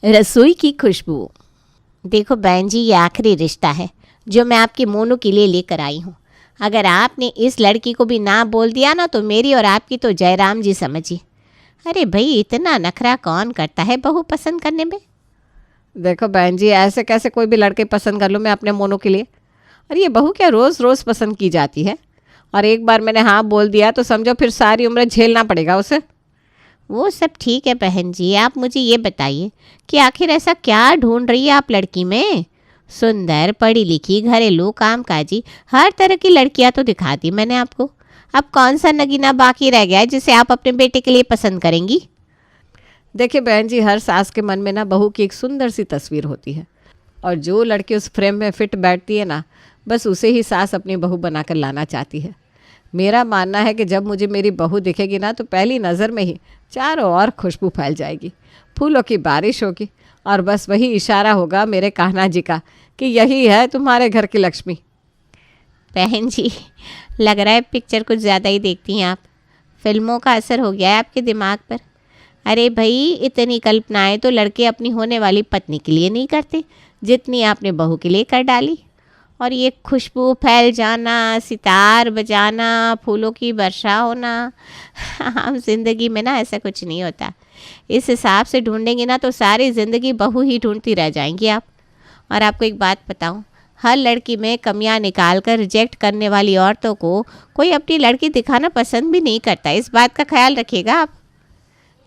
रसोई की खुशबू। देखो बहन जी, ये आखिरी रिश्ता है जो मैं आपकी मोनू के लिए लेकर आई हूँ। अगर आपने इस लड़की को भी ना बोल दिया ना तो मेरी और आपकी तो जयराम जी समझिए। अरे भाई, इतना नखरा कौन करता है बहू पसंद करने में। देखो बहन जी, ऐसे कैसे कोई भी लड़के पसंद कर लूँ मैं अपने मोनू के लिए। और ये बहू क्या रोज़ रोज़ पसंद की जाती है। और एक बार मैंने हाँ बोल दिया तो समझो फिर सारी उम्र झेलना पड़ेगा उसे। वो सब ठीक है बहन जी, आप मुझे ये बताइए कि आखिर ऐसा क्या ढूंढ रही है आप लड़की में। सुंदर, पढ़ी लिखी, घरेलू, कामकाजी, हर तरह की लड़कियां तो दिखा दी मैंने आपको। अब कौन सा नगीना बाकी रह गया है जिसे आप अपने बेटे के लिए पसंद करेंगी। देखिए बहन जी, हर सास के मन में ना बहू की एक सुंदर सी तस्वीर होती है। और जो लड़की उस फ्रेम में फिट बैठती है ना, बस उसे ही सास अपनी बहू बनाकर लाना चाहती है। मेरा मानना है कि जब मुझे मेरी बहू दिखेगी ना तो पहली नज़र में ही चारों ओर खुशबू फैल जाएगी, फूलों की बारिश होगी और बस वही इशारा होगा मेरे कान्हा जी का कि यही है तुम्हारे घर की लक्ष्मी। बहन जी, लग रहा है पिक्चर कुछ ज़्यादा ही देखती हैं आप। फिल्मों का असर हो गया है आपके दिमाग पर। अरे भाई, इतनी कल्पनाएं तो लड़के अपनी होने वाली पत्नी के लिए नहीं करते जितनी आपने बहू के लिए कर डाली। और ये खुशबू फैल जाना, सितार बजाना, फूलों की वर्षा होना, आम जिंदगी में ना ऐसा कुछ नहीं होता। इस हिसाब से ढूंढेंगे ना तो सारी ज़िंदगी बहू ही ढूंढती रह जाएंगी आप। और आपको एक बात बताऊं, हर लड़की में कमियां निकाल कर रिजेक्ट करने वाली औरतों को कोई अपनी लड़की दिखाना पसंद भी नहीं करता। इस बात का ख्याल रखिएगा आप।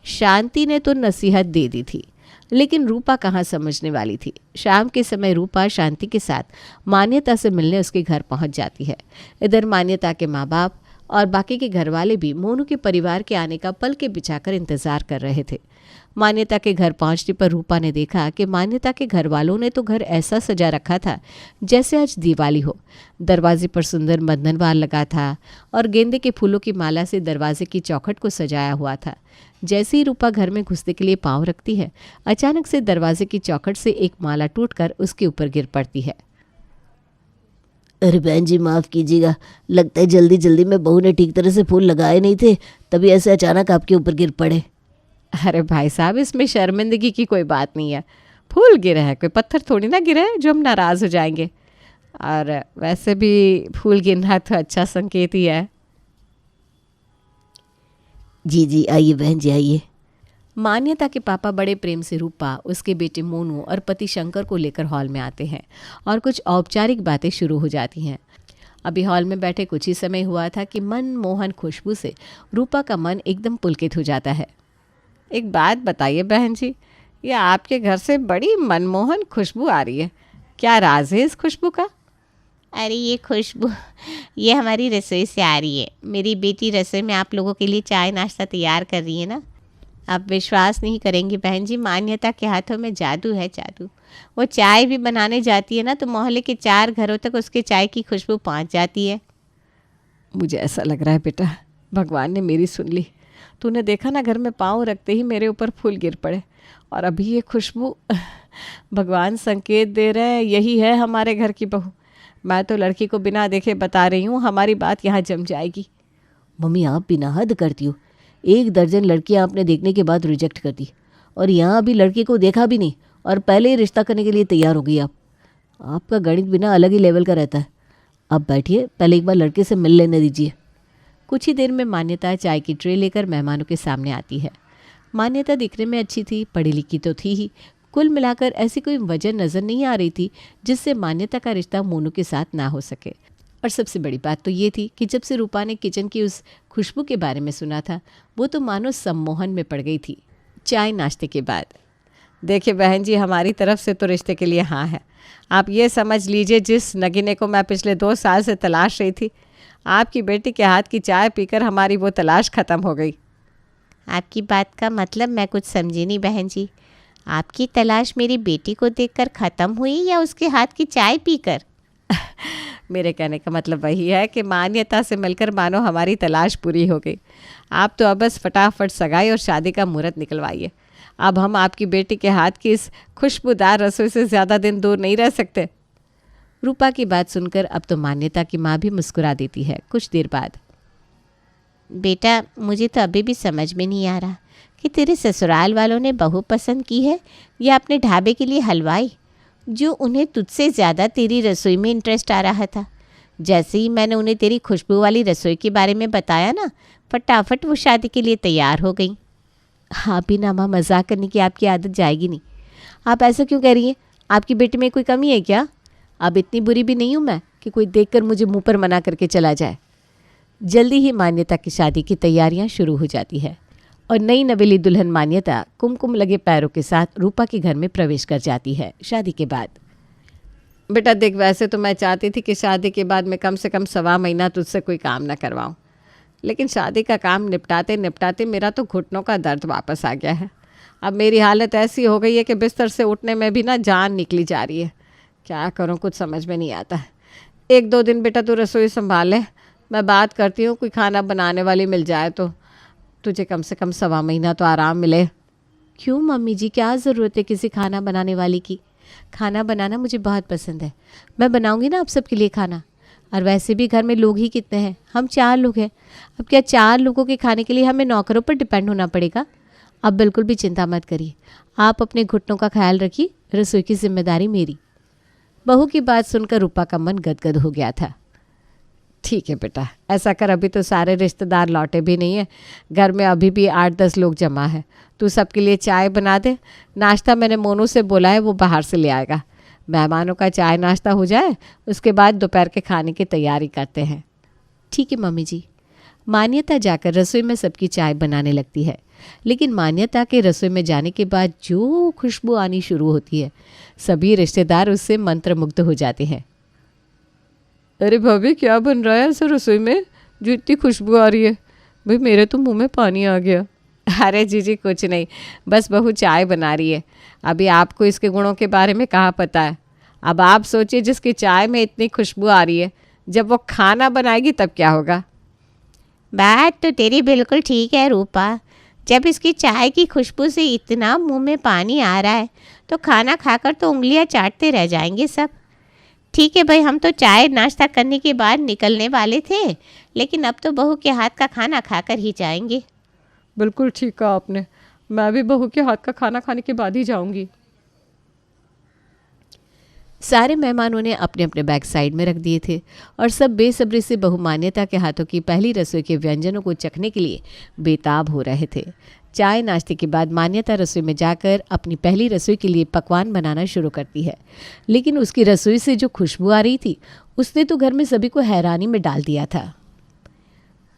शांति ने तो नसीहत दे दी थी, लेकिन रूपा कहाँ समझने वाली थी। शाम के समय रूपा शांति के साथ मान्यता से मिलने उसके घर पहुंच जाती है। इधर मान्यता के माँ बाप और बाकी के घर वाले भी मोनू के परिवार के आने का पल के बिछाकर इंतजार कर रहे थे। मान्यता के घर पहुंचने पर रूपा ने देखा कि मान्यता के घर वालों ने तो घर ऐसा सजा रखा था जैसे आज दिवाली हो। दरवाजे पर सुंदर मदनवार लगा था और गेंदे के फूलों की माला से दरवाजे की चौखट को सजाया हुआ था। जैसे ही रूपा घर में घुसने के लिए पांव रखती है, अचानक से दरवाजे की चौखट से एक माला टूटकर उसके ऊपर गिर पड़ती है। अरे बहन जी, माफ़ कीजिएगा, लगता है जल्दी जल्दी में बहू ने ठीक तरह से फूल लगाए नहीं थे, तभी ऐसे अचानक आपके ऊपर गिर पड़े। अरे भाई साहब, इसमें शर्मिंदगी की कोई बात नहीं है। फूल गिरे हैं, कोई पत्थर थोड़ी ना गिरे हैं जो हम नाराज़ हो जाएंगे। और वैसे भी फूल गिरना तो अच्छा संकेत ही है। जी जी, आइए बहन जी आइए। मान्यता के पापा बड़े प्रेम से रूपा, उसके बेटे मोनू और पति शंकर को लेकर हॉल में आते हैं और कुछ औपचारिक बातें शुरू हो जाती हैं। अभी हॉल में बैठे कुछ ही समय हुआ था कि मनमोहन खुशबू से रूपा का मन एकदम पुलकित हो जाता है। एक बात बताइए बहन जी, ये आपके घर से बड़ी मनमोहन खुशबू आ रही है, क्या राज है इस खुशबू का? अरे ये खुशबू, ये हमारी रसोई से आ रही है। मेरी बेटी रसोई में आप लोगों के लिए चाय नाश्ता तैयार कर रही है ना। आप विश्वास नहीं करेंगी बहन जी, मान्यता के हाथों में जादू है, जादू। वो चाय भी बनाने जाती है ना तो मोहल्ले के 4 घरों तक उसके चाय की खुशबू पहुंच जाती है। मुझे ऐसा लग रहा है बेटा, भगवान ने मेरी सुन ली। तूने देखा ना, घर में पाँव रखते ही मेरे ऊपर फूल गिर पड़े और अभी ये खुशबू। भगवान संकेत दे रहे हैं यही है हमारे घर की बहू। मैं तो लड़की को बिना देखे बता रही हूँ, हमारी बात यहाँ जम जाएगी। मम्मी, आप बिना हद करती हो। 1 दर्जन लड़कियां आपने देखने के बाद रिजेक्ट कर दी और यहाँ अभी लड़की को देखा भी नहीं और पहले ही रिश्ता करने के लिए तैयार हो गई आप। आपका गणित बिना अलग ही लेवल का रहता है। आप बैठिए, पहले एक बार लड़के से मिल लेने दीजिए। कुछ ही देर में मान्यता चाय की ट्रे लेकर मेहमानों के सामने आती है। मान्यता दिखने में अच्छी थी, पढ़ी लिखी तो थी ही। कुल मिलाकर ऐसी कोई वजह नज़र नहीं आ रही थी जिससे मान्यता का रिश्ता मोनू के साथ ना हो सके। और सबसे बड़ी बात तो ये थी कि जब से रूपा ने किचन की उस खुशबू के बारे में सुना था, वो तो मानो सम्मोहन में पड़ गई थी। चाय नाश्ते के बाद, देखिए बहन जी, हमारी तरफ से तो रिश्ते के लिए हाँ है। आप ये समझ लीजिए, जिस नगीने को मैं पिछले 2 साल से तलाश रही थी, आपकी बेटी के हाथ की चाय पीकर हमारी वो तलाश ख़त्म हो गई। आपकी बात का मतलब मैं कुछ समझी नहीं बहन जी। आपकी तलाश मेरी बेटी को देखकर ख़त्म हुई या उसके हाथ की चाय पीकर? मेरे कहने का मतलब वही है कि मान्यता से मिलकर मानो हमारी तलाश पूरी हो गई। आप तो अब बस फटाफट सगाई और शादी का मुहूर्त निकलवाइए। अब हम आपकी बेटी के हाथ की इस खुशबूदार रसोई से ज़्यादा दिन दूर नहीं रह सकते। रूपा की बात सुनकर अब तो मान्यता की माँ भी मुस्कुरा देती है। कुछ देर बाद, बेटा मुझे तो अभी भी समझ में नहीं आ रहा कि तेरे ससुराल वालों ने बहू पसंद की है या अपने ढाबे के लिए हलवाई, जो उन्हें तुझसे ज़्यादा तेरी रसोई में इंटरेस्ट आ रहा था। जैसे ही मैंने उन्हें तेरी खुशबू वाली रसोई के बारे में बताया ना, फटाफट वो शादी के लिए तैयार हो गई। हाँ बिना माँ, मजाक करने की आपकी आदत जाएगी नहीं। आप ऐसा क्यों कह रही हैं? आपकी बेटी में कोई कमी है क्या? अब इतनी बुरी भी नहीं हूँ मैं कि कोई देखकर मुझे मुंह पर मना करके चला जाए। जल्दी ही मान्यता की शादी की तैयारियां शुरू हो जाती है और नई नवेली दुल्हन मान्यता कुमकुम लगे पैरों के साथ रूपा के घर में प्रवेश कर जाती है शादी के बाद। बेटा देख, वैसे तो मैं चाहती थी कि शादी के बाद मैं कम से कम 1.25 महीना तुझसे कोई काम ना करवाऊँ, लेकिन शादी का काम निपटाते निपटाते मेरा तो घुटनों का दर्द वापस आ गया है। अब मेरी हालत ऐसी हो गई है कि बिस्तर से उठने में भी ना जान निकली जा रही है। क्या करूँ, कुछ समझ में नहीं आता है। 1-2 दिन बेटा तू रसोई संभाल ले, मैं बात करती हूँ, कोई खाना बनाने वाली मिल जाए तो तुझे कम से कम 1.25 महीना तो आराम मिले। क्यों मम्मी जी, क्या ज़रूरत है किसी खाना बनाने वाली की? खाना बनाना मुझे बहुत पसंद है, मैं बनाऊंगी ना आप सबके लिए खाना। और वैसे भी घर में लोग ही कितने हैं, हम 4 लोग हैं। अब क्या 4 लोगों के खाने के लिए हमें नौकरों पर डिपेंड होना पड़ेगा? अब बिल्कुल भी चिंता मत करिए, आप अपने घुटनों का ख्याल रखिए, रसोई की जिम्मेदारी मेरी। बहू की बात सुनकर रूपा का मन गदगद हो गया था। ठीक है बेटा, ऐसा कर, अभी तो सारे रिश्तेदार लौटे भी नहीं है, घर में अभी भी 8-10 लोग जमा है। तू सबके लिए चाय बना दे, नाश्ता मैंने मोनू से बोला है, वो बाहर से ले आएगा। मेहमानों का चाय नाश्ता हो जाए, उसके बाद दोपहर के खाने की तैयारी करते हैं। ठीक है मम्मी जी। मान्यता जाकर रसोई में सबकी चाय बनाने लगती है, लेकिन मान्यता के रसोई में जाने के बाद जो खुशबू आनी शुरू होती है, सभी रिश्तेदार उससे मंत्रमुग्ध हो जाते हैं। अरे भाभी, क्या बन रहा है ऐसा रसोई में जो इतनी खुशबू आ रही है? भाई मेरे तो मुंह में पानी आ गया। अरे जीजी कुछ नहीं, बस बहू चाय बना रही है। अभी आपको इसके गुणों के बारे में कहाँ पता है। अब आप सोचिए, जिसकी चाय में इतनी खुशबू आ रही है, जब वो खाना बनाएगी तब क्या होगा। बात तो तेरी बिल्कुल ठीक है रूपा, जब इसकी चाय की खुशबू से इतना मुंह में पानी आ रहा है तो खाना खाकर तो उंगलियां चाटते रह जाएंगे सब। ठीक है भाई, हम तो चाय नाश्ता करने के बाद निकलने वाले थे, लेकिन अब तो बहू के हाथ का खाना खाकर ही जाएंगे। बिल्कुल ठीक कहा आपने, मैं भी बहू के हाथ का खाना खाने के बाद ही जाऊंगी। सारे मेहमानों ने अपने अपने बैग साइड में रख दिए थे और सब बेसब्री से बहू मान्यता के हाथों की पहली रसोई के व्यंजनों को चखने के लिए बेताब हो रहे थे। चाय नाश्ते के बाद मान्यता रसोई में जाकर अपनी पहली रसोई के लिए पकवान बनाना शुरू करती है, लेकिन उसकी रसोई से जो खुशबू आ रही थी उसने तो घर में सभी को हैरानी में डाल दिया था।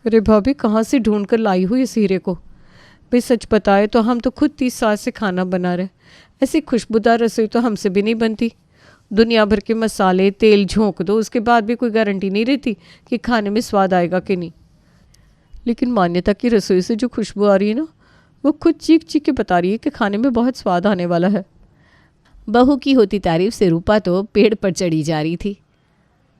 अरे भाभी, कहाँ से ढूंढ कर लाई हुई इस हीरे को? भाई सच बताए तो हम तो खुद 30 साल से खाना बना रहे, ऐसी खुशबूदार रसोई तो हमसे भी नहीं बनती। दुनिया भर के मसाले तेल झोंक दो, उसके बाद भी कोई गारंटी नहीं रहती कि खाने में स्वाद आएगा कि नहीं। लेकिन मान्यता की रसोई से जो खुशबू आ रही है ना, वो खुद चीख चीख के बता रही है कि खाने में बहुत स्वाद आने वाला है। बहू की होती तारीफ से रूपा तो पेड़ पर चढ़ी जा रही थी।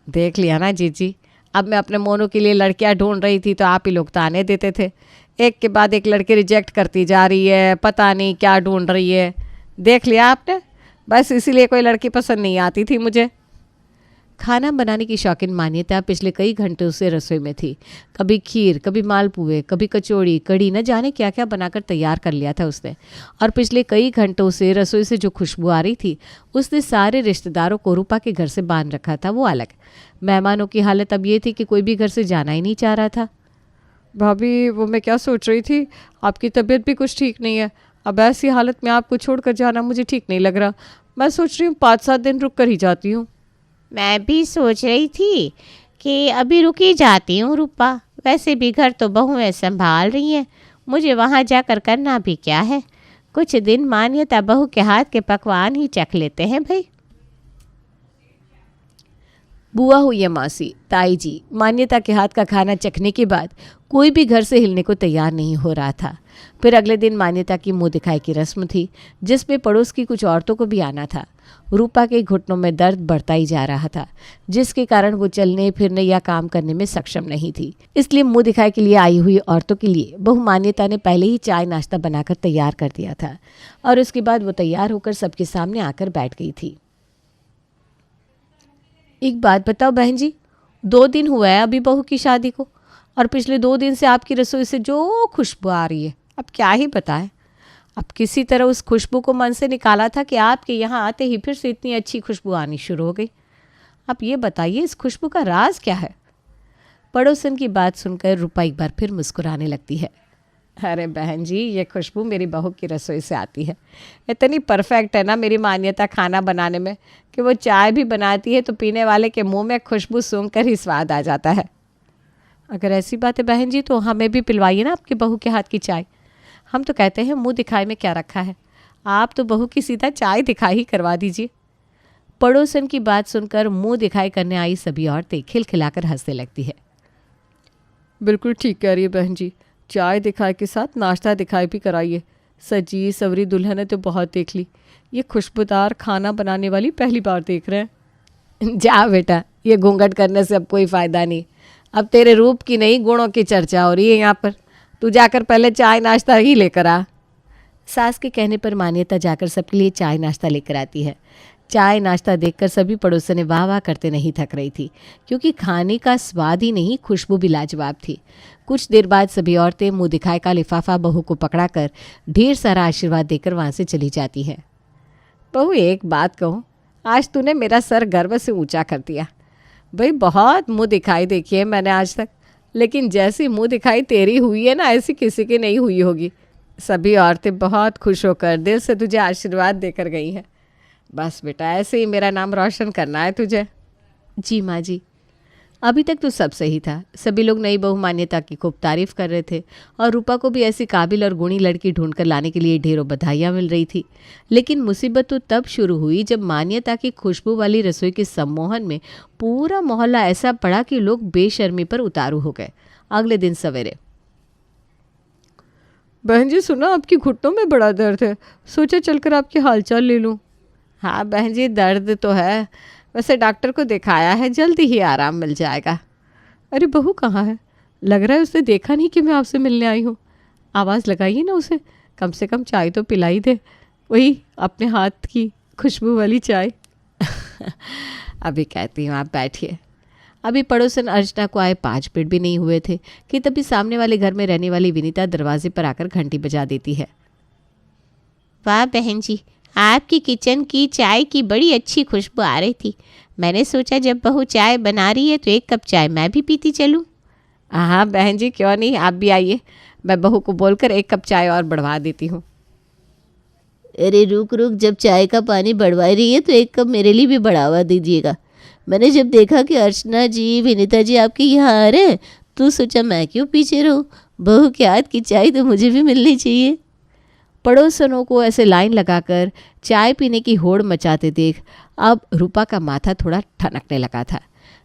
देख लिया ना जीजी, अब मैं अपने मोनू के लिए लड़कियां ढूंढ रही थी तो आप ही लोग ताने देते थे। एक के बाद एक लड़के रिजेक्ट करती जा रही है, पता नहीं क्या ढूंढ रही है। देख लिया आपने, बस इसीलिए कोई लड़की पसंद नहीं आती थी मुझे। खाना बनाने की शौकीन मान्यता पिछले कई घंटों से रसोई में थी। कभी खीर, कभी मालपुए, कभी कचौड़ी, कढ़ी, न जाने क्या क्या बनाकर तैयार कर लिया था उसने। और पिछले कई घंटों से रसोई से जो खुशबू आ रही थी उसने सारे रिश्तेदारों को रूपा के घर से बांध रखा था, वो अलग। मेहमानों की हालत अब ये थी कि कोई भी घर से जाना ही नहीं चाह रहा था। भाभी, वो मैं क्या सोच रही थी, आपकी तबीयत भी कुछ ठीक नहीं है। अब ऐसी हालत में आपको छोड़कर जाना मुझे ठीक नहीं लग रहा। मैं सोच रही हूँ 5-7 दिन रुक कर ही जाती हूँ। मैं भी सोच रही थी कि अभी रुकी जाती हूँ रूपा, वैसे भी घर तो बहुएं संभाल रही हैं, मुझे वहाँ जाकर करना भी क्या है। कुछ दिन मान्यता बहू के हाथ के पकवान ही चख लेते हैं भाई। बुआ हुई या मासी, ताई जी, मान्यता के हाथ का खाना चखने के बाद कोई भी घर से हिलने को तैयार नहीं हो रहा था। फिर अगले दिन मान्यता की मुंह दिखाई की रस्म थी, जिसमें पड़ोस की कुछ औरतों को भी आना था। रूपा के घुटनों में दर्द बढ़ता ही जा रहा था, जिसके कारण वो चलने फिरने या काम करने में सक्षम नहीं थी। इसलिए मुंह दिखाई के लिए आई हुई औरतों के लिए बहू मान्यता ने पहले ही चाय नाश्ता बनाकर तैयार कर दिया था और उसके बाद वो तैयार होकर सबके सामने आकर बैठ गई थी। एक बात बताओ बहन जी, 2 दिन हुआ है अभी बहू की शादी को, और पिछले 2 दिन से आपकी रसोई से जो खुशबू आ रही है, अब क्या ही बताएं। अब किसी तरह उस खुशबू को मन से निकाला था कि आपके यहाँ आते ही फिर से इतनी अच्छी खुशबू आनी शुरू हो गई। अब ये बताइए इस खुशबू का राज क्या है? पड़ोसन की बात सुनकर रूपा एक बार फिर मुस्कुराने लगती है। अरे बहन जी, ये खुशबू मेरी बहू की रसोई से आती है। इतनी परफेक्ट है ना मेरी मान्यता खाना बनाने में कि वो चाय भी बनाती है तो पीने वाले के मुंह में खुशबू सूंघकर ही स्वाद आ जाता है। अगर ऐसी बात है बहन जी तो हमें भी पिलवाइए ना आपकी बहू के हाथ की चाय। हम तो कहते हैं मुंह दिखाई में क्या रखा है, आप तो बहू की सीधा चाय दिखाई ही करवा दीजिए। पड़ोसन की बात सुनकर मुंह दिखाई करने आई सभी औरतें खिलखिलाकर हंसने लगती है। बिल्कुल ठीक कह रही है बहन जी, चाय दिखाई के साथ नाश्ता दिखाई भी कराइए। सजी सवरी दुल्हन ने तो बहुत देख ली, ये खुशबूदार खाना बनाने वाली पहली बार देख रहे हैं। जा बेटा, ये घूंघट करने से अब कोई फ़ायदा नहीं। अब तेरे रूप की नहीं गुणों की चर्चा हो रही है यहाँ पर। तू जाकर पहले चाय नाश्ता ही लेकर आ। सास के कहने पर मान्यता जाकर सबके लिए चाय नाश्ता लेकर आती है। चाय नाश्ता देखकर सभी पड़ोसन वाह वाह करते नहीं थक रही थी, क्योंकि खाने का स्वाद ही नहीं खुशबू भी लाजवाब थी। कुछ देर बाद सभी औरतें मुंह दिखाई का लिफाफा बहू को पकड़ाकर ढेर सारा आशीर्वाद देकर वहाँ से चली जाती हैं। बहू एक बात कहूँ, आज तूने मेरा सर गर्व से ऊंचा कर दिया। भाई बहुत मुँह दिखाई देखी है मैंने आज तक, लेकिन जैसी मुँह दिखाई तेरी हुई है ना, ऐसी किसी की नहीं हुई होगी। सभी औरतें बहुत खुश होकर दिल से तुझे आशीर्वाद देकर गई हैं। बस बेटा, ऐसे ही मेरा नाम रोशन करना है तुझे। जी माँ जी। अभी तक तो सब सही था। सभी लोग नई बहू मान्यता की खूब तारीफ कर रहे थे और रूपा को भी ऐसी काबिल और गुणी लड़की ढूंढकर लाने के लिए ढेरों बधाइयाँ मिल रही थी। लेकिन मुसीबत तो तब शुरू हुई जब मान्यता की खुशबू वाली रसोई के सम्मोहन में पूरा मोहल्ला ऐसा पड़ा कि लोग बेशर्मी पर उतारू हो गए। अगले दिन सवेरे, बहन जी सुना आपकी घुटनों में बड़ा दर्द है, सोचा चलकर आपके हालचाल ले लूँ। हाँ बहन जी, दर्द तो है, वैसे डॉक्टर को दिखाया है, जल्दी ही आराम मिल जाएगा। अरे बहू कहाँ है? लग रहा है उसने देखा नहीं कि मैं आपसे मिलने आई हूँ। आवाज़ लगाइए ना उसे, कम से कम चाय तो पिलाई दे, वही अपने हाथ की खुशबू वाली चाय। अभी कहती हूँ, आप बैठिए। अभी पड़ोसन अर्चना को आए 5 मिनट भी नहीं हुए थे कि तभी सामने वाले घर में रहने वाली विनीता दरवाजे पर आकर घंटी बजा देती है। वाह बहन जी, आपकी किचन की चाय की बड़ी अच्छी खुशबू आ रही थी। मैंने सोचा जब बहू चाय बना रही है तो 1 कप चाय मैं भी पीती चलूं। हाँ बहन जी, क्यों नहीं, आप भी आइए। मैं बहू को बोलकर 1 कप चाय और बढ़वा देती हूँ। अरे रुक रुक, जब चाय का पानी बढ़वा रही है तो 1 कप मेरे लिए भी बढ़ावा दीजिएगा। मैंने जब देखा कि अर्चना जी, विनीता जी आपके यहाँ आ रहे हैं तो सोचा मैं क्यों पीछे रहूँ, बहू के हाथ की चाय तो मुझे भी मिलनी चाहिए। पड़ोसनों को ऐसे लाइन लगाकर चाय पीने की होड़ मचाते देख अब रूपा का माथा थोड़ा ठनकने लगा था,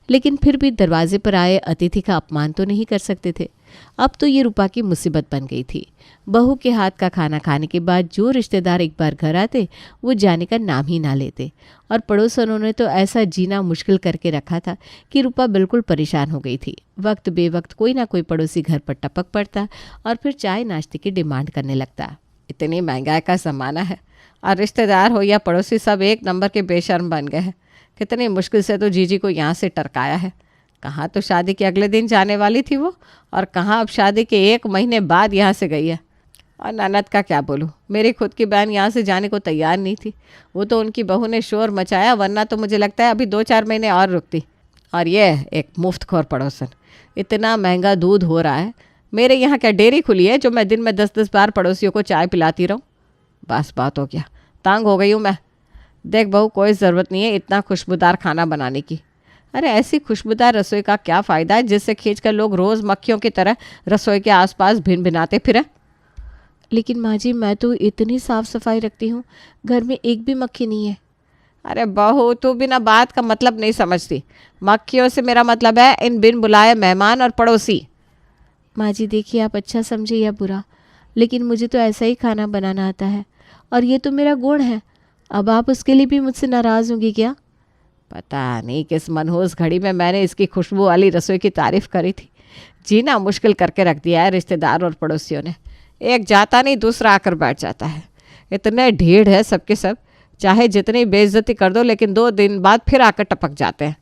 लेकिन फिर भी दरवाजे पर आए अतिथि का अपमान तो नहीं कर सकते थे। अब तो ये रूपा की मुसीबत बन गई थी। बहू के हाथ का खाना खाने के बाद जो रिश्तेदार एक बार घर आते वो जाने का नाम ही ना लेते, और पड़ोसनों ने तो ऐसा जीना मुश्किल करके रखा था कि रूपा बिल्कुल परेशान हो गई थी। वक्त बेवक्त कोई ना कोई पड़ोसी घर पर टपक पड़ता और फिर चाय नाश्ते की डिमांड करने लगता। इतनी महंगाई का ज़माना है और रिश्तेदार हो या पड़ोसी सब एक नंबर के बेशर्म बन गए हैं। कितनी मुश्किल से तो जीजी को यहाँ से टरकाया है। कहाँ तो शादी के अगले दिन जाने वाली थी वो, और कहाँ अब शादी के 1 महीने बाद यहाँ से गई है। और ननद का क्या बोलूँ, मेरी खुद की बहन यहाँ से जाने को तैयार नहीं थी। वो तो उनकी बहू ने शोर मचाया, वरना तो मुझे लगता है अभी 2-4 महीने और रुकती। और ये एक मुफ्तखोर पड़ोसन, इतना महंगा दूध हो रहा है। मेरे यहाँ क्या डेयरी खुली है जो मैं दिन में 10-10 बार पड़ोसियों को चाय पिलाती रहूँ? बस बात हो गया, तंग हो गई हूँ मैं। देख बहू, कोई ज़रूरत नहीं है इतना खुशबूदार खाना बनाने की। अरे ऐसी खुशबूदार रसोई का क्या फ़ायदा है जिससे खींचकर लोग रोज़ मक्खियों की तरह रसोई के आसपास भिन भिनाते फिरें? लेकिन माँ जी, मैं तो इतनी साफ़ सफाई रखती हूँ, घर में एक भी मक्खी नहीं है। अरे बहू, तू बिना बात का मतलब नहीं समझती। मक्खियों से मेरा मतलब है इन बिन बुलाए मेहमान और पड़ोसी। माँ जी देखिए, आप अच्छा समझे या बुरा, लेकिन मुझे तो ऐसा ही खाना बनाना आता है और ये तो मेरा गुण है। अब आप उसके लिए भी मुझसे नाराज़ होंगी क्या? पता नहीं किस मनहूस घड़ी में मैंने इसकी खुशबू वाली रसोई की तारीफ करी थी। जीना मुश्किल करके रख दिया है रिश्तेदार और पड़ोसियों ने। एक जाता नहीं दूसरा आकर बैठ जाता है। इतने ढीढ़ है सबके सब, चाहे जितनी बेइज्जती कर दो लेकिन 2 दिन बाद फिर आकर टपक जाते हैं।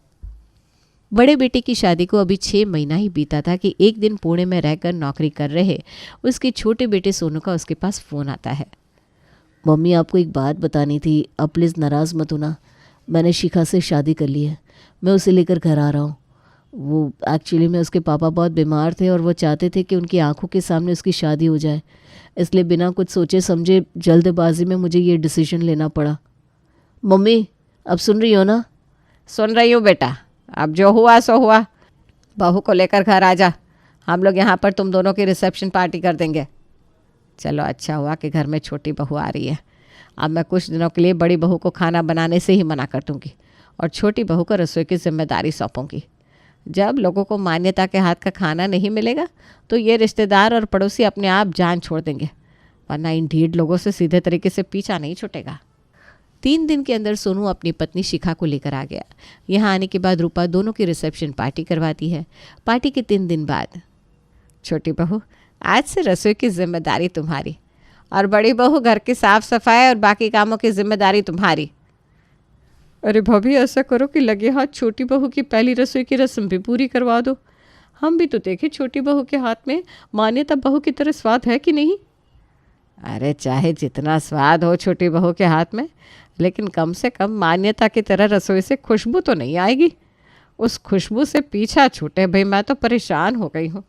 बड़े बेटे की शादी को अभी 6 महीना ही बीता था कि एक दिन पुणे में रहकर नौकरी कर रहे उसके छोटे बेटे सोनू का उसके पास फ़ोन आता है। मम्मी, आपको एक बात बतानी थी, आप प्लीज़ नाराज़ मत होना। मैंने शिखा से शादी कर ली है, मैं उसे लेकर घर आ रहा हूँ। वो एक्चुअली में उसके पापा बहुत बीमार थे और वो चाहते थे कि उनकी आंखों के सामने उसकी शादी हो जाए, इसलिए बिना कुछ सोचे समझे जल्दबाजी में मुझे ये डिसीजन लेना पड़ा। मम्मी, अब सुन रही हो ना? सुन रही हूँ बेटा, अब जो हुआ सो हुआ। बहू को लेकर घर आ जा, हम लोग यहाँ पर तुम दोनों की रिसेप्शन पार्टी कर देंगे। चलो अच्छा हुआ कि घर में छोटी बहू आ रही है। अब मैं कुछ दिनों के लिए बड़ी बहू को खाना बनाने से ही मना कर दूँगी और छोटी बहू को रसोई की जिम्मेदारी सौंपूंगी। जब लोगों को मान्यता के हाथ का खाना नहीं मिलेगा तो ये रिश्तेदार और पड़ोसी अपने आप जान छोड़ देंगे, वरना इन ढीठ लोगों से सीधे तरीके से पीछा नहीं छूटेगा। 3 दिन के अंदर सोनू अपनी पत्नी शिखा को लेकर आ गया। यहाँ आने के बाद रूपा दोनों की रिसेप्शन पार्टी करवाती है। पार्टी के 3 दिन बाद, छोटी बहू आज से रसोई की जिम्मेदारी तुम्हारी और बड़ी बहू घर की साफ सफाई और बाकी कामों की जिम्मेदारी तुम्हारी। अरे भाभी, ऐसा करो कि लगे हाथ छोटी बहू की पहली रसोई की रस्म भी पूरी करवा दो। हम भी तो देखें छोटी बहू के हाथ में मान्यता बहू की तरह स्वाद है कि नहीं। अरे चाहे जितना स्वाद हो छोटी बहू के हाथ में, लेकिन कम से कम मान्यता की तरह रसोई से खुशबू तो नहीं आएगी। उस खुशबू से पीछा छूटे भाई, मैं तो परेशान हो गई हूँ।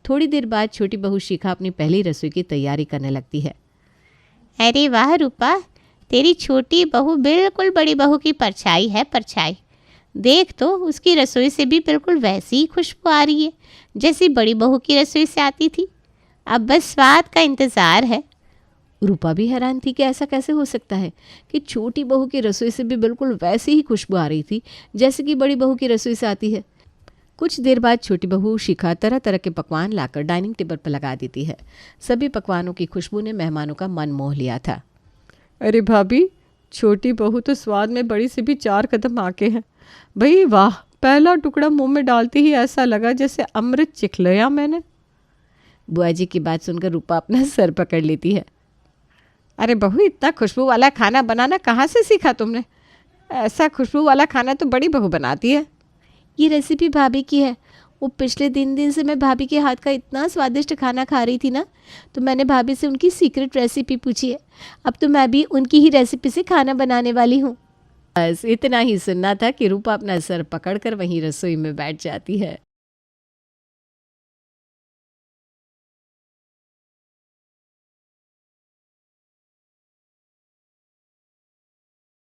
थोड़ी देर बाद छोटी बहू शिखा अपनी पहली रसोई की तैयारी करने लगती है। अरे वाह रूपा, तेरी छोटी बहू बिल्कुल बड़ी बहू की परछाई है, परछाई। देख तो, उसकी रसोई से भी बिल्कुल वैसी ही खुशबू आ रही है जैसी बड़ी बहू की रसोई से आती थी। अब बस स्वाद का इंतज़ार है। रूपा भी हैरान थी कि ऐसा कैसे हो सकता है कि छोटी बहू की रसोई से भी बिल्कुल वैसी ही खुशबू आ रही थी जैसे कि बड़ी बहू की रसोई से आती है। कुछ देर बाद छोटी बहू शिखा तरह तरह के पकवान लाकर डाइनिंग टेबल पर लगा देती है। सभी पकवानों की खुशबू ने मेहमानों का मन मोह लिया था। अरे भाभी, छोटी बहू तो स्वाद में बड़ी से भी 4 कदम आगे है। भाई वाह, पहला टुकड़ा मुंह में डालते ही ऐसा लगा जैसे अमृत चिख लिया मैंने। बुआ जी की बात सुनकर रूपा अपना सर पकड़ लेती है। अरे बहू, इतना खुशबू वाला खाना बनाना कहाँ से सीखा तुमने? ऐसा खुशबू वाला खाना तो बड़ी बहू बनाती है। ये रेसिपी भाभी की है। वो पिछले 3 दिन से मैं भाभी के हाथ का इतना स्वादिष्ट खाना खा रही थी ना, तो मैंने भाभी से उनकी सीक्रेट रेसिपी पूछी है। अब तो मैं भी उनकी ही रेसिपी से खाना बनाने वाली हूँ। बस इतना ही सुनना था कि रूपा अपना सर पकड़कर वहीं रसोई में बैठ जाती है।